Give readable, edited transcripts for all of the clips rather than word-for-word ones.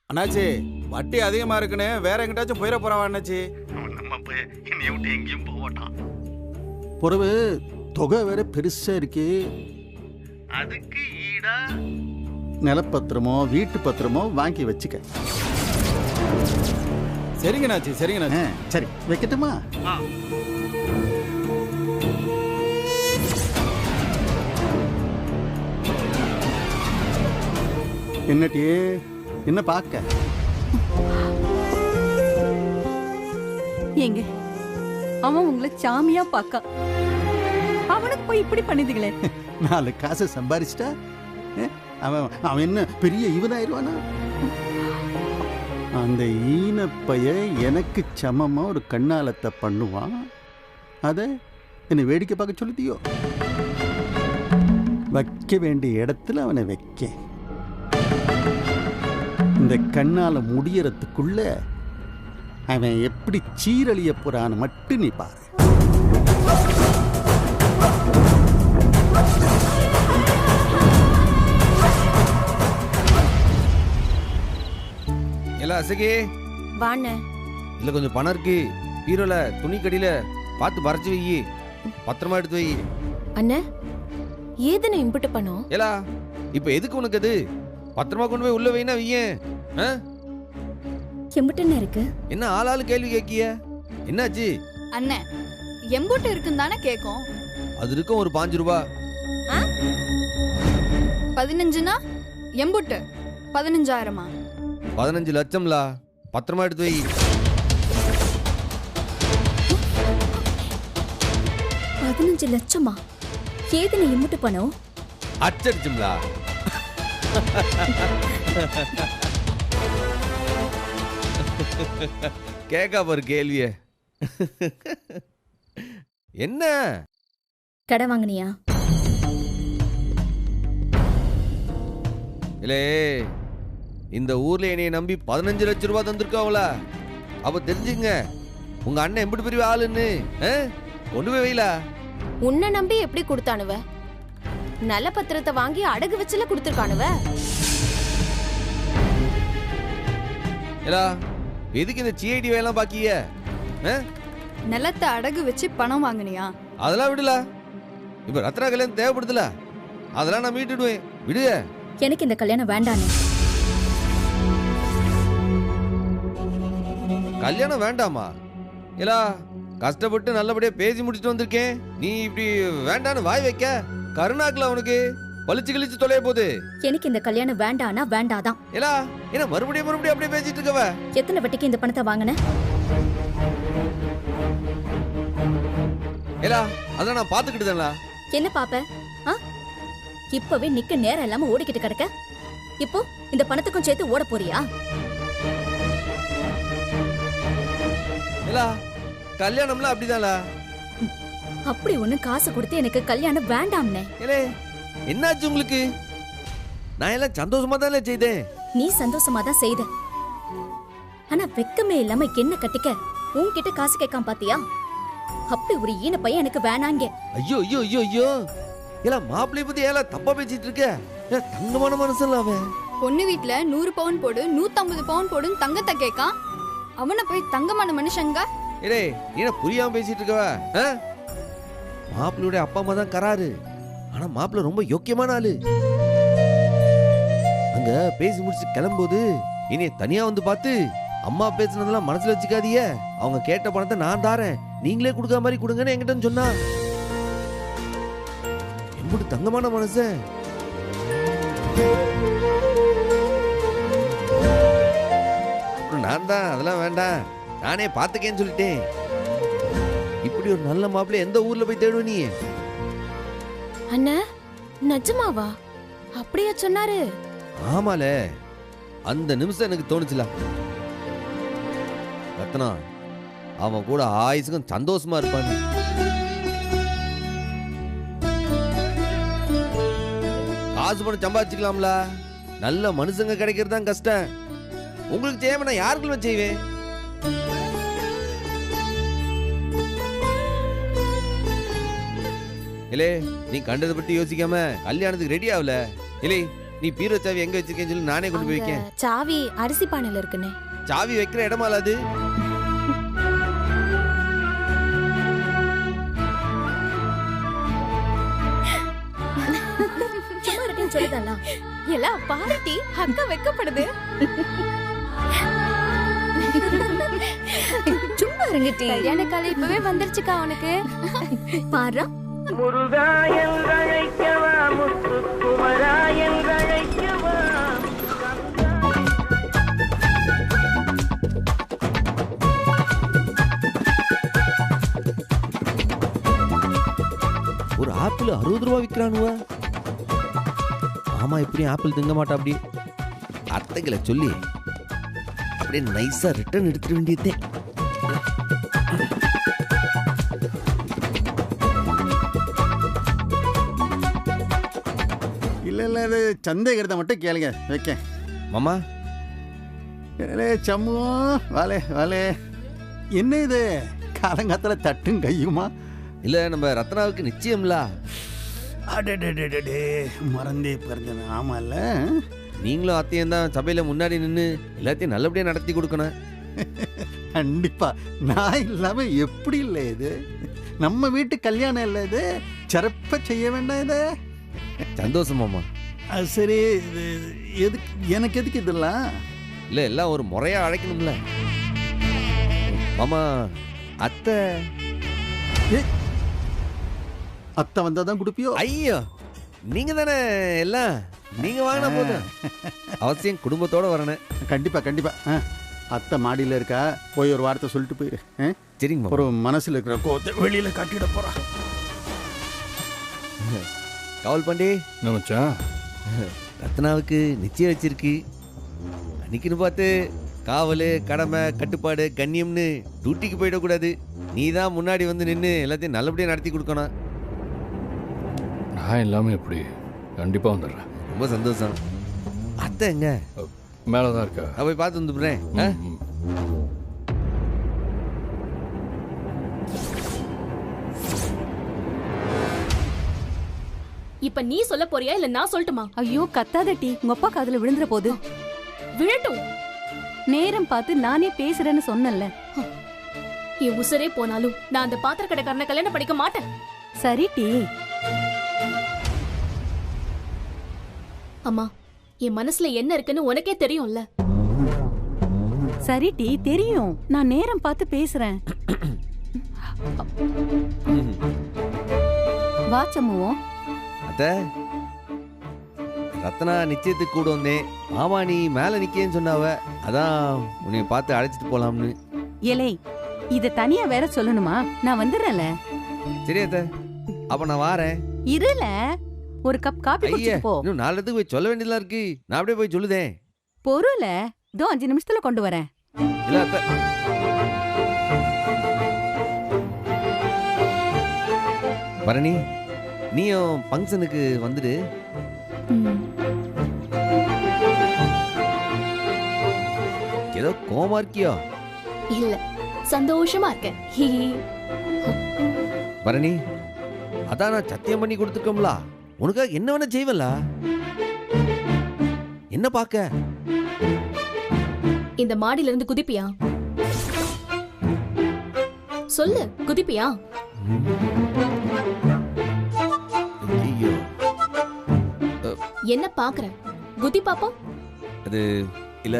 அண்ணாச்சி வட்டி அதிகமா இருக்குன்னு வேற எங்கிட்டாச்சும் போயிட போறவா அண்ணாச்சி? நம்ம போய் என்னைய விட்டு எங்கேயும் போக மாட்டான். பொறவு தொகை வேற பெருசா இருக்கு. அதுக்கு ஈடா நிலப்பத்திரமோ வீட்டு பத்திரமோ வாங்கி வச்சுக்க. சரிங்க அண்ணாச்சி, சரிங்க அண்ணாச்சி. சரி வைக்கட்டுமா? என்னட்டி என்ன பார்க்க? ஏங்க அவன் உங்களை சாமியா பாக்கா, அவனுக்கு போய் இப்படி பண்ணுதுங்களே. 4 காசை சம்பாரிச்சிட்டா அவன் அவன் என்ன பெரிய இவனாயிருவானா? அந்த ஈனப்பைய எனக்கு சமமா ஒரு கண்ணாலத்தை பண்ணுவான். அதை என்னை வேடிக்கை பார்க்க சொல்லுதியோ? வைக்க வேண்டிய இடத்துல அவனை வைக்க. இந்த கண்ணால முடியறதுக்குள்ள அவன் எப்படி சீரழிய போறான்னு மட்டும் நீ பாரு. எல்லாம் அசகே வாண்ண. இல்ல கொஞ்சம் பணம் இருக்கு, பீரோல துணி கடியில பார்த்து மறைச்சு வை, பத்திரமா எடுத்து வை. அண்ணே ஏதுன்னு இம்புட்டு பண்ணோம்? ஏலா இப்ப எதுக்கு உனக்கு அது? பத்திரமா கொண்டு போய் உள்ள வைனா வையேன். எம்புட்டுன்னு இருக்கு? என்ன ஆளாளு கேள்வி கேட்கிய? என்னாச்சு? அண்ணே எம்புட்டு இருக்குன்னு தானே கேட்கும். அது இருக்கும் ஒரு 5 ரூபா. 15னா எம்புட்டு 15,000மா? 15 லட்சம்லா, பத்திரமா எடுத்து வை. 15 லட்சமா? ஏதுன்னு இம்புட்டு பண்ணோம்? அச்சடிச்சும்லா. கேக்கா பாரு கேள்விய. என்ன கடை வாங்கினியா? இல்லே, இந்த ஊர்ல என்னைய நம்பி 15 லட்சம் ரூபாய் தந்திருக்காவல. அப்ப தெரிஞ்சுங்க உங்க அண்ணன் எப்படி பெரிய ஆளுன்னு. கொண்டு போய் வைல. உன்னை நம்பி எப்படி கொடுத்தானுவ? நல்ல பத்திரத்தை வாங்கி அடகு வச்சுல கொடுத்துருக்கானுவ. ஏலா எதுக்கு இந்த சிஐடி வேலைலாம் பாக்கிய? நிலத்தை அடகு வச்சு பணம் வாங்கினியா? அதெல்லாம் விடல. இப்ப ரத்னா கல்யாணம் தேவைப்படுதுல, அதெல்லாம் நான் மீட்டுடுவேன். விடு. எனக்கு இந்த கல்யாணம் வேண்டானே. கல்யாணம் வேண்டாமா? ஏலா கஷ்டப்பட்டு நல்லபடியா பேசி முடிச்சுட்டு வந்திருக்கேன், நீ இப்படி வேண்டான்னு வாய் வைக்க? கருணாக்குல உனக்கு பளிச்சு கிழிச்சு தொலைய போகுது. எனக்கு இந்த கல்யாணம் வேண்டானா வேண்டாதான். ஏலா என்ன மறுபடியும் அப்படியே பேசிட்டு இருக்கவ? எத்தனை வட்டிக்கு இந்த பணத்தை வாங்கின? ஏலா அதான் நான் பாத்துக்கிட்டுதான்ல. என்ன பாப்ப? இப்பவே நிக்க நேரம் இல்லாம ஓடிக்கிட்டு கிடக்க. இப்போ இந்த பணத்துக்கும் சேர்த்து ஓட போறியா? ஏலா கல்யாணம்லாம் அப்படிதான்ல. அப்படி ஒண்ணு காசு கொடுத்து எனக்கு கல்யாணம் வேண்டாம்னே. ஏலே என்னாச்சு உங்களுக்கு? நான் எல்லாம் சந்தோஷமா தானே செய்தேன். நீ சந்தோஷமா தான் செய்த. ஆனா வெக்கமே இல்லாம என்ன கட்டிக்க உன்கிட்ட காசு கேட்காம பாத்தியா? அப்படி ஒரு ஈன பையன் எனக்கு வேணாங்க. ஐயோ ஐயோ ஐயோ ஐயோ, ஏலா மாப்பிள்ளைய பத்தி ஏலா தப்பா பேசிட்டு இருக்க? தங்கமான மனசுல அவன். பொண்ணு வீட்டுல 100 பவுன் போடு 150 பவுன் போடுன்னு தங்கத்தை கேட்கான். அவனை போய் தங்கமான மனுஷங்க. ஏலே நீ என்ன புரியாம பேசிட்டு இருக்கவ? மாப்பிள்ளையோட அப்பா அம்மா தான் கராரு, ஆனா மாப்பிள்ளை ரொம்ப யோக்கியமான ஆளு. அங்க பேசி முடிச்சு கிளம்பும்போது இனி தனியா வந்து பார்த்து அம்மா பேசுனதெல்லாம் மனசுல வச்சுக்காதீங்க, அவங்க கேட்ட பணத்தை நான் தாரேன், நீங்களே கொடுக்க மாதிரி கொடுங்கன்னு என்கிட்ட சொன்னா. எப்படி தங்கமான மனசு. நான் தான் அதெல்லாம் வேண்டாம், நானே பாத்துக்கேன்னு சொல்லிட்டேன். இப்படி ஒரு நல்ல மாப்பிள்ளை எந்த ஊர்ல போய் தேடுவ நீ? அண்ணா நிஜமாவா? அப்படியா சொன்னாரு? ஆமால, அந்த நிமிஷம் எனக்கு தோணுச்சுல. ரத்னா அவன் கூட ஆயுசுக்கும் சந்தோஷமா இருப்பான். காசு பணம் சம்பாதிச்சுக்கலாம்ல, நல்ல மனுஷங்க கிடைக்கிறது தான் கஷ்டம். உங்களுக்கு செய்யாம நான் யாருக்குள்ள செய்வேன்? இலே நீ கண்டதை பத்தி யோசிக்காம கல்யாணத்துக்கு ரெடி ஆகல. இலே நீ நீ பீரோ சாவி எங்க வச்சிருக்கேன்னு சொல்லி நானே கொண்டு போய் வைக்கேன். சாவி அரிசி பானையில இருக்குனே. சாவி வைக்கிற இடமால அது? சும்மா இருக்கேன்னு சொல்லிடலாம். எல்லாம் பாருட்டி, அக்கா வெக்கப்படுது. சும்மா இருங்கட்டி. கல்யாண காலை இப்பவே வந்துருச்சுக்கா உனக்கு. பாரா முருகாயல் அழைக்கவா முத்துக்குமராயல் அழைக்கவா. ஒரு ஆப்பிள் 60 ரூபா விற்கிறானுவ. ஆமா, இப்படி ஆப்பிள் திங்க மாட்டா. அப்படி அத்தைகளை சொல்லி அப்படியே நைஸா ரிட்டர்ன் எடுத்துட வேண்டியதே. இல்லை அது சந்தேகத்தை மட்டும் கேளுங்க வைக்க. மாமா சம்மு வாலே வாலே. என்ன இது காலங்காத்தில் தட்டும் கையுமா? இல்ல நம்ம ரத்னாவுக்கு நிச்சயம்ல. அடே மறந்தே பிறந்தது. ஆமால, நீங்களும் அத்தையும் தான் சபையில முன்னாடி நின்று எல்லாத்தையும் நல்லபடியா நடத்தி கொடுக்கணும். கண்டிப்பா. நான் இல்லாம எப்படி இல்லை இது? நம்ம வீட்டு கல்யாணம் இல்லை இது, சிறப்பா செய்ய வேண்டாம் இது. சந்தோஷம் மாமா. அது சரி, இது எதுக்கு எனக்கு எதுக்கு இதெல்லாம்? இல்ல எல்லாம் ஒரு முறையா அழைக்கணும்ல மாமா. அத்தை அத்தை வந்தாதான் கொடுப்பியோ? ஐயோ, நீங்க தானே எல்லாம். நீங்க வாங்கினா போதும். அவசியம் குடும்பத்தோட வரணும். கண்டிப்பா கண்டிப்பா. அத்தை மாடியில் இருக்கா, போய் ஒரு வார்த்தை சொல்லிட்டு போயிரு. சரிங்க. ஒரு மனசுல இருக்கிற கோத்தை வெளியில காட்டிட போறா. கவல் பாண்டி மச்சான், ரத்னாவுக்கு நிச்சயம் வச்சிருக்கு. அன்னைக்குன்னு பார்த்து காவல், கடமை, கட்டுப்பாடு, கண்ணியம்னு டியூட்டிக்கு போயிடக்கூடாது. நீ தான் முன்னாடி வந்து நின்று எல்லாத்தையும் நல்லபடியாக நடத்தி கொடுக்கணும். நான் எல்லாமே எப்படி கண்டிப்பாக வந்துடுறேன். ரொம்ப சந்தோஷம். அத்தை எங்க? மேலே தான் இருக்கா. நான் போய் பார்த்து வந்துடுறேன். இப்ப நீ சொல்ல போறியா இல்ல நான் சொல்லட்டுமா? ஐயோ கத்தாதட்டி, உங்க அப்பா காதுல விழுந்துற போது. விழட்டும். நேரம் பார்த்து நானே பேசுறேன்னு சொன்னல. என் உசுரே போனாலும் நான் அந்த பாத்திர கடைக்காரனை கல்யாணம் பண்ணிக்க மாட்டேன். சரி டி. அம்மா, என் மனசுல என்ன இருக்குன்னு உனக்கே தெரியும்ல. சரி டி, தெரியும். நான் நேரம் பார்த்து பேசுறேன். வா சம்முவோம். அத்தை, ரத்னா நிச்சயத்துக்கு கூட வந்தேன். மாமா நீ மேலே நிக்கேன்னு சொன்னாவ, அதான் உன்னை பார்த்து அழைச்சிட்டு போலாம்னு. ஏலே, இத தனியா வேற சொல்லணுமா? நான் வந்துடுறேன்ல. சரி அத்தை, அப்ப நான் வாரேன். இருல, ஒரு கப் காபி ஐயா, குடிச்சிட்டு போ. இன்னும் 4 இடத்துக்கு போய் சொல்ல வேண்டியதெல்லாம் இருக்கு. நான் அப்படியே போய் சொல்லுதேன். பொருள இதோ 5 நிமிஷத்துல கொண்டு வரேன். இல்ல அத்தை, பரணி நீயும் ஃபங்க்ஷனுக்கு வந்துடு. ஏதோ கோமா இருக்கியோ? இல்ல, சந்தோஷமா இருக்கேன். பரணி, அதான் நான் சத்தியம் பண்ணி கொடுத்துருக்கோம்ல, உனக்காக என்ன வேணா செய்வல. என்ன பார்க்க? இந்த மாடியில இருந்து குதிப்பியா? சொல்லு, குதிப்பியா? ஐயோ, என்ன பாக்குற? குதி பாப்போம். அது இல்ல,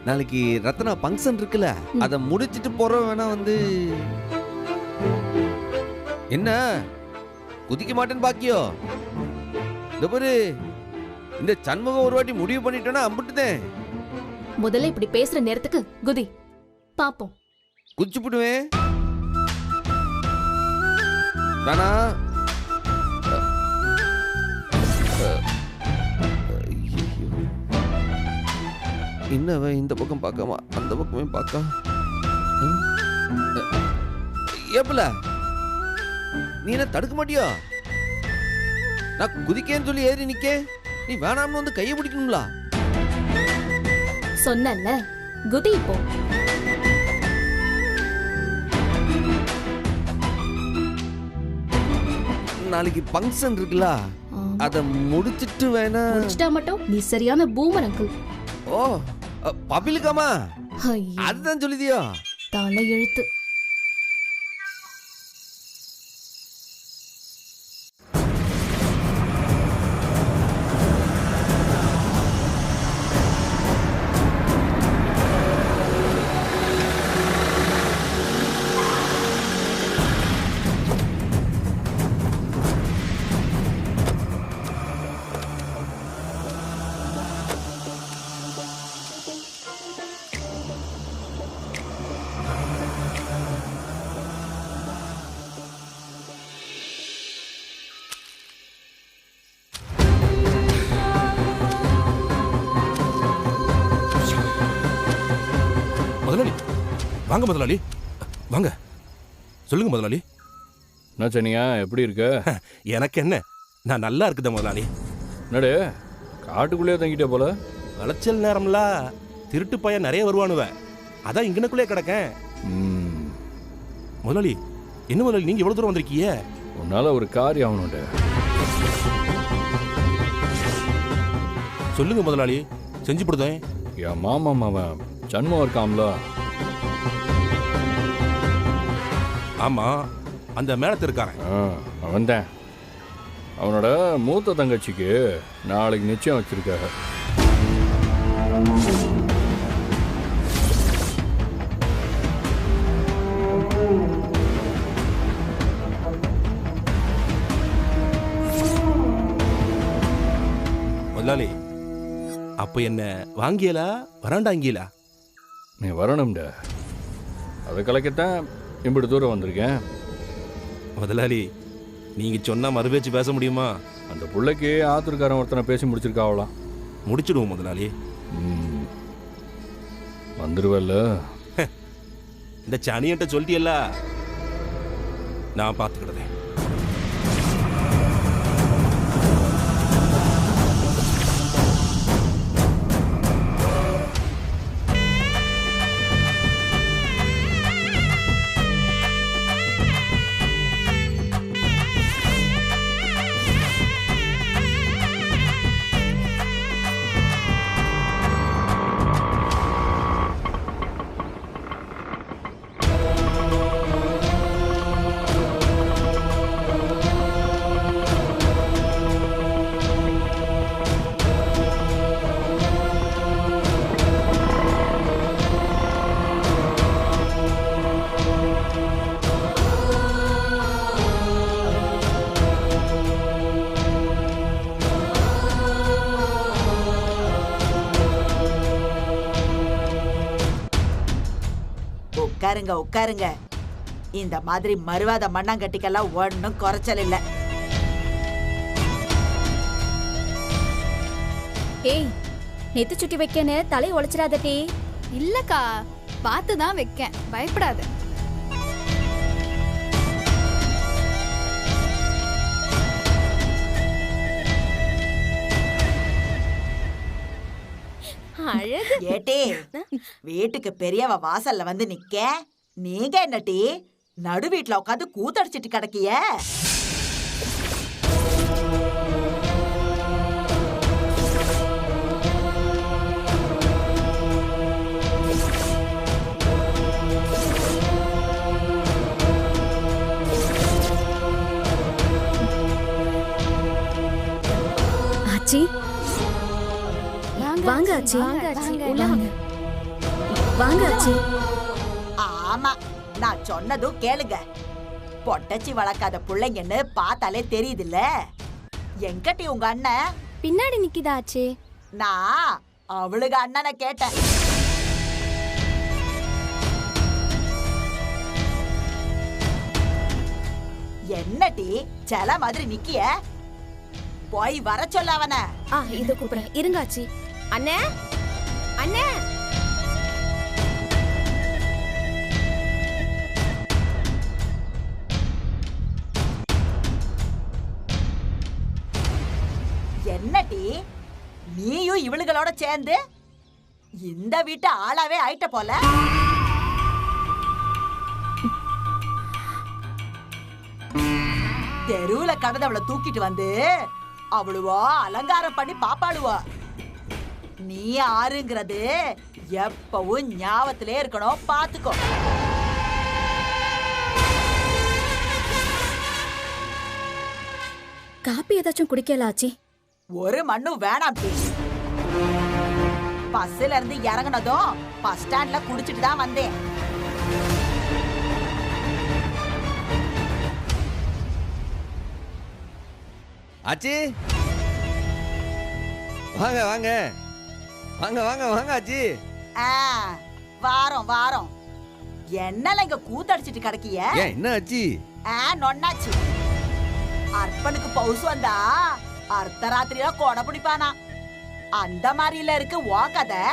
நாளைக்கு ரத்னா ஃபங்க்ஷன் இருக்குல்ல, அத முடிச்சிட்டு போற வேணா வந்து. என்ன குதிக்க மாட்டேன்னு பாக்கியோ? இந்த பாரு, இந்த சண்முகம் ஒரு வாட்டி முடிவு பண்ணிட்டேன்னா அம்பிட்டுதேன். முதல்ல இப்படி பேசுற நேரத்துக்கு குதி பாப்போம். குதிச்சு போடுவேன். வேணா. என்னவ இந்த பக்கம் பார்க்காம அந்த பக்கமே பார்க்க. ஏப்பல, நீ என்ன தடுக்க மாட்டியா? நான் குதிக்கேன்னு சொல்லி ஏறி நிக்க, நீ வேணாம்னு வந்து கையை பிடிக்கணும்ல. சொன்னல, குதி இப்போ. நாளைக்கு ஃபங்க்ஷன் இருக்குல்ல, அதை முடிச்சிட்டு வேணா. முடிச்சிட்டா மட்டும் நீ சரியான பூமர் அங்கிள். ஓ பபிலுக்காமா? ஐயோ, அதுதான் சொல்லுதியோ. தலை எழுத்து. முதலாளி வாங்க, முதலாளி வாங்க. சொல்லுங்க முதலாளி. என்ன சனியா, எப்படி இருக்க? எனக்கு என்ன, நான் நல்லா இருக்குதா முதலாளி. என்னடே காட்டுக்குள்ளேயே தங்கிட்டே போல? விளைச்சல் நேரம்ல திருட்டு பையன் நிறைய வருவானுவ, அதான் இங்கனக்குள்ளே கிடக்கேன். முதலாளி என்ன முதலாளி நீங்க இவ்வளவு தூரம் வந்திருக்கீங்க? உன்னால ஒரு காரியம் ஆகணும்டே. சொல்லுங்க முதலாளி, செஞ்சு போடுதேன். என் மாமா மாவன் சண்முகம் இருக்காம்ல? ஆமா, அந்த மேலத்து இருக்காரன். அவன் தான். அவனோட மூத்த தங்கச்சிக்கு நாளைக்கு நிச்சயம் வச்சிருக்காங்க. முதலாளி அப்ப என்ன வாங்கியலா வராண்டாங்கியலா? நீ வரணும்டா, அதை கலைக்கத்தான் இப்படி தூரம் வந்திருக்கேன். முதலாளி நீங்க சொன்னா மறுபேச்சு பேச முடியுமா? அந்த பிள்ளைக்கு ஆத்தூர்காரன் ஒருத்தனை பேசி முடிச்சிருக்காவலாம். முடிச்சிடுவோம் முதலாளி. வந்துருவல்ல? இந்த சனியன்ட்ட சொல்லிட்டியல்ல, நான் பார்த்துக்கிடுறேன். உட்காருங்க உட்காருங்க. இந்த மாதிரி மறுவாத மண்ணாங்கட்டிக்கெல்லாம் ஒன்னும் குறைச்சல் இல்ல. ஏய், நெத்து சுட்டி வைக்கன்னு தலை உழைச்சிடாதே. இல்லக்கா, பார்த்து தான் வைக்கேன், பயப்படாத. அழகு ஏட்டே, வீட்டுக்கு பெரியவ வாசல்ல வந்து நிக்க, நீங்க என்னட்டி நடு வீட்டுல உட்காந்து கூத்தடிச்சிட்டு கிடக்கிய? ஆச்சி வாங்க, ஆச்சி உள்ள வாங்க. வாங்க ஆச்சி. ஆமா, நான் சொன்னதும் கேளுங்க. பொட்டச்சி வளர்க்காத பிள்ளைங்கன்னு பார்த்தாலே தெரியுதுல்ல. எங்கட்டி உங்க அண்ணன்? பின்னாடி நிக்கிதா ஆச்சி. நான் அவளுக்கு அண்ணனை கேட்டேன். என்னடி செல மாதிரி நிக்கிய? போய் வர சொல்ல அவன. இத கூப்பிடுறேன், இருங்க ஆச்சி. அண்ணே அண்ணே. என்னடி நீயும் இவளுகளோட சேர்ந்து இந்த வீட்டு ஆளாவே ஆயிட்ட போல. தெருவுல கடந்தவளை தூக்கிட்டு வந்து அவளுவோ அலங்காரம் பண்ணி பாப்பாளுவோ. நீ யாருங்கிறது எப்பவும் ஞாபகத்திலே இருக்கணும், பாத்துக்கோ. காப்பி ஏதாச்சும் குடிக்கல ஆச்சி? ஒரு மண்ணும் வேணாம். பஸ்ல இருந்து இறங்குனதும் பஸ் ஸ்டாண்ட்ல குடிச்சிட்டு தான் வந்தேன். ஆச்சி வாங்க வாங்க வாங்க வாங்க வாங்க ஆச்சி. வாரம் வாரம் என்னல இங்க கூத்தடிச்சிட்டு கிடக்கிய? என்ன ஆச்சி? நொன்னாச்சு. அர்ப்பனுக்கு பவுசு வந்தா அர்த்தராத்திரியா கொடை பிடிப்பானா. அந்த மாதிரில இருக்கு ஓ கதை.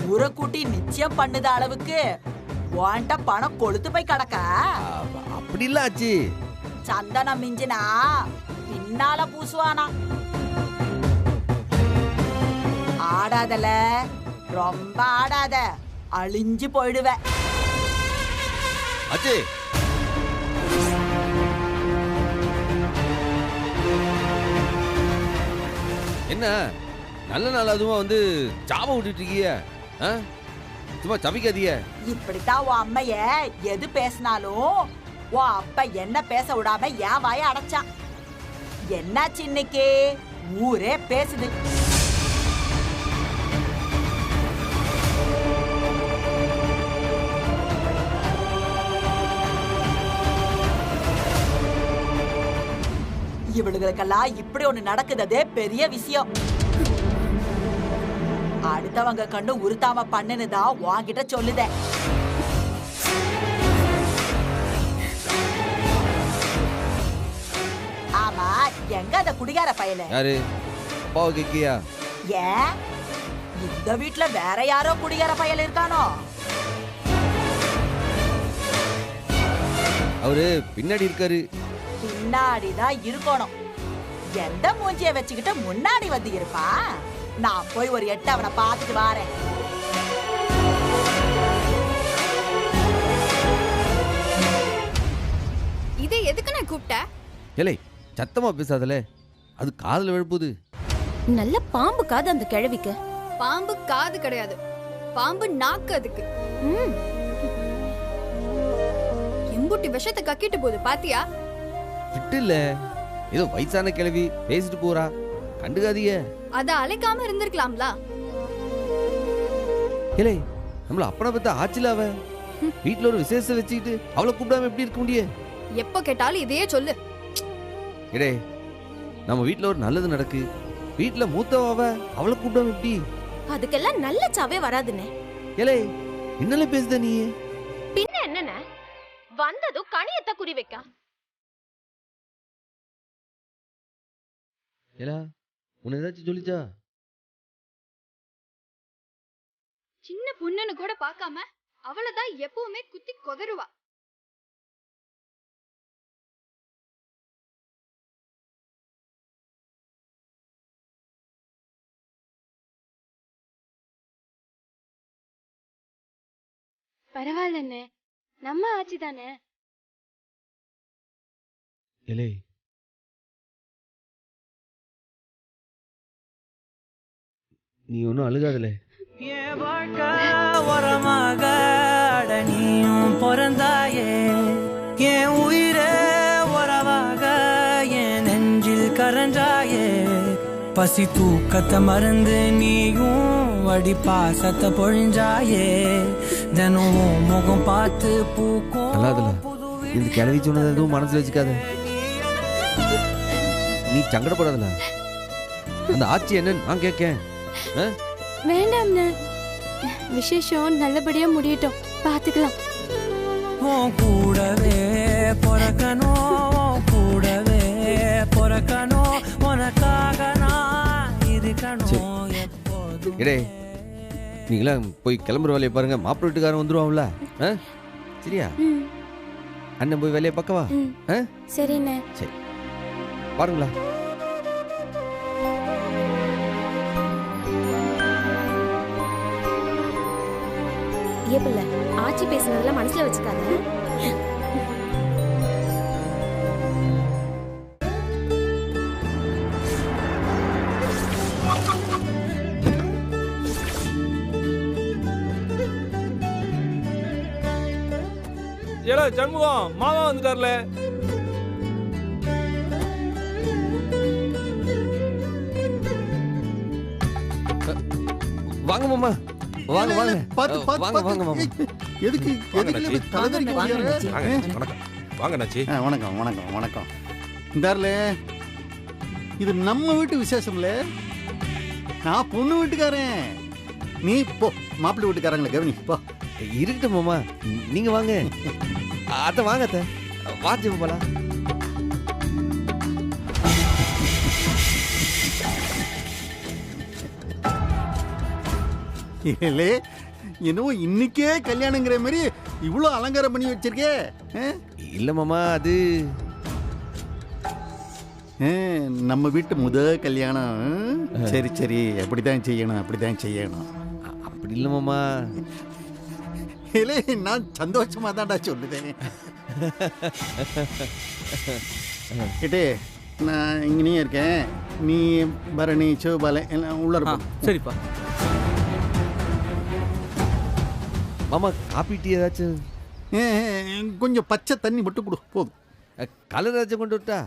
ஊரை கூட்டி நிச்சயம் பண்ணுத அளவுக்கு ஓண்ட பணம் கொளுத்து போய் கிடக்க. அப்படி இல்ல ஆச்சி. சந்தனம் மிஞ்சினா பின்னால பூசுவானா. ஆடாதல, ரொம்ப ஆடாத, அழிஞ்சு போயிடுவ. ஆச்சி என்ன நல்ல நாள் அதுவும் வந்து சாப விட்டுட்டு இருக்கீங்க? சும்மா சபிக்காதீங்க. இப்படித்தான் உன் அம்மைய எது பேசினாலும் உன் அப்ப என்ன பேச விடாம என் வாய அடைச்சான். என்னாச்சு இன்னைக்கு? ஊரே பேசுது. இவளுகளுக்கெல்லாம் இப்படி ஒண்ணு நடக்குதே பெரிய விஷயம். அடுத்தவங்க கண்டு உருத்தாம பண்ணுனுதான் உன்கிட்ட சொல்லுத. ஆமா, எங்க அந்த குடிகார பயல? யாரு? அப்பாவை கேக்கியா? ஏன் இந்த வீட்டுல வேற யாரோ குடிகார பயல் இருக்கானோ? அவரு பின்னாடி இருக்காரு. பின்னாடிதான் இருக்கணும். எந்த மூஞ்சிய வச்சுக்கிட்டு முன்னாடி வந்து இருப்பா? நான் போய் ஒரு எட்டு அவனை பார்த்துட்டு வாரேன். இதை எதுக்கு நான் கூப்பிட்ட? ஏலே சத்தமா பேசாதல, அது காதுல விழுப்புது. நல்ல பாம்பு காது அந்த கிழவிக்கு. பாம்பு காது கிடையாது, பாம்பு நாக்கு அதுக்கு. எம்புட்டி விஷத்தை கக்கிட்டு போகுது பாத்தியா? விட்டு இல்ல, ஏதோ வயசான கிழவி பேசிட்டு போறா, கண்டுக்காதீங்க. அத அழைக்காம இருந்திருக்கலாம்ல. ஏலே நம்மள அப்பனை பத்த ஆச்சில அவ வீட்டுல ஒரு விசேஷம் வச்சுக்கிட்டு அவளை கூப்பிடாம எப்படி இருக்க முடியும்? எப்ப கேட்டாலும் இதையே சொல்லு. இடே நம்ம வீட்டுல ஒரு நல்லது நடக்கு, வீட்டுல மூத்தவ அவளை கூப்பிடாம எப்படி? அதுக்கெல்லாம் நல்ல சாவே வராதுன்னு. ஏலே என்னல பேசுத நீ? பின்ன என்னென்ன வந்ததும் கணியத்தை குறி வைக்க. ஏலா உன்னை ஏதாச்சும் சொல்லிச்சா? சின்ன பொண்ணுன்னு கூட பார்க்காம அவளதான் எப்பவுமே குத்தி கொதறுவா. பரவாயில்லண்ணே, நம்ம ஆச்சி தானே. ஏலே நீ ஒன்னும் அழுகாதலே. என் வாழ்க்கை உரமாக நீயும் பிறந்தாயே, என் உயிரே உறவாக என் நெஞ்சில் கரஞ்சாயே. பசி தூக்கத்தை மறந்து நீயும் வடி பாசத்தை பொழிஞ்சாயே. தினம் முகம் பார்த்து பூக்கும். அல்லாதல இந்த கிளவி சொன்னது எதுவும் மனசுல வச்சுக்காத. நீ சங்கடப்படாதல. அந்த ஆட்சி என்னன்னு நான் கேட்கேன். வேண்டாம்ண்ணே, விசேஷம் நல்லபடியா முடியட்டும், பாத்துக்கலாம். கூடவே பொறக்கணும், கூடவே பொறக்கணும், உனக்காக நான் இருக்கணும் எப்போதும். இடே நீங்களாம் போய் கிளம்புற வேலையை பாருங்க, மாப்பிள்ளை வீட்டுக்காரன் வந்துருவான்ல. சரியா? அண்ணன் போய் வேலையை பார்க்கவா? சரிண்ணே. சரி பாருங்களா. ஏப்பில்ல ஆச்சி பேசுனதெல்லாம் மனசுல வச்சுக்காத. ஏடா சண்முகம் மாமா வந்துட்டார்ல. வாங்க மாமா, வாங்க வாங்க பாத்து பாத்து வாங்க வாங்க மாமா. எதுக்கு எதுக்கு தலைதறிக்க முடியாது? வாங்க நாச்சி. வணக்கம் வணக்கம் வணக்கம். இந்தார்ல, இது நம்ம வீட்டு விசேஷம்ல. நான் பொண்ணு வீட்டுக்காரன், நீ போ மாப்பிள்ளை வீட்டுக்காரங்களை கவனி போ. இருக்கட்டும் மாமா, நீங்க வாங்க. அத்தை வாங்க அத்தை, வாட்சி போலாம். ஏலே, என்னவோ இன்னைக்கே கல்யாணங்கிற மாதிரி இவ்வளோ அலங்காரம் பண்ணி வச்சிருக்கே. இல்ல மாமா, அது நம்ம வீட்டு கல்யாணம். சரி சரி, அப்படிதான் செய்யணும் அப்படிதான் செய்யணும். அப்படி இல்லை மாமா. இல்லை, நான் சந்தோஷமா தான்டா சொல்லுதேன். கிட்டே நான் இங்கேயே இருக்கேன், நீ பரணி சிவபாலை எல்லாம் உள்ள இருப்போம். சரிப்பா. மாமா, காப்பி டீ ஏதாச்சும்? கொஞ்சம் பச்சை தண்ணி மட்டும் கொடு போதும். கலர் ஏதாச்சும் கொண்டு விட்டா?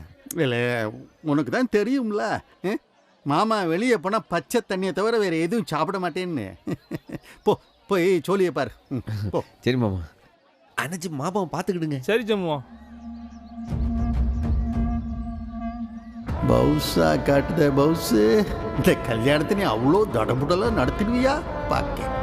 இல்லை, உனக்கு தான் தெரியும்ல, மாமா வெளியே போனால் பச்சை தண்ணியை தவிர வேறு எதுவும் சாப்பிட மாட்டேன்னு. போ போய் சோழியை பாரு. போ. சரி மாமா. அண்ணாச்சி மாமாவை பார்த்துக்கிடுங்க. சரி ஜம்முவா. பவுஸா காட்டுத பவுஸு, இந்த கல்யாணத்தை நீ அவ்வளோ தடபுடலாம் நடத்திடுவியா? பார்க்க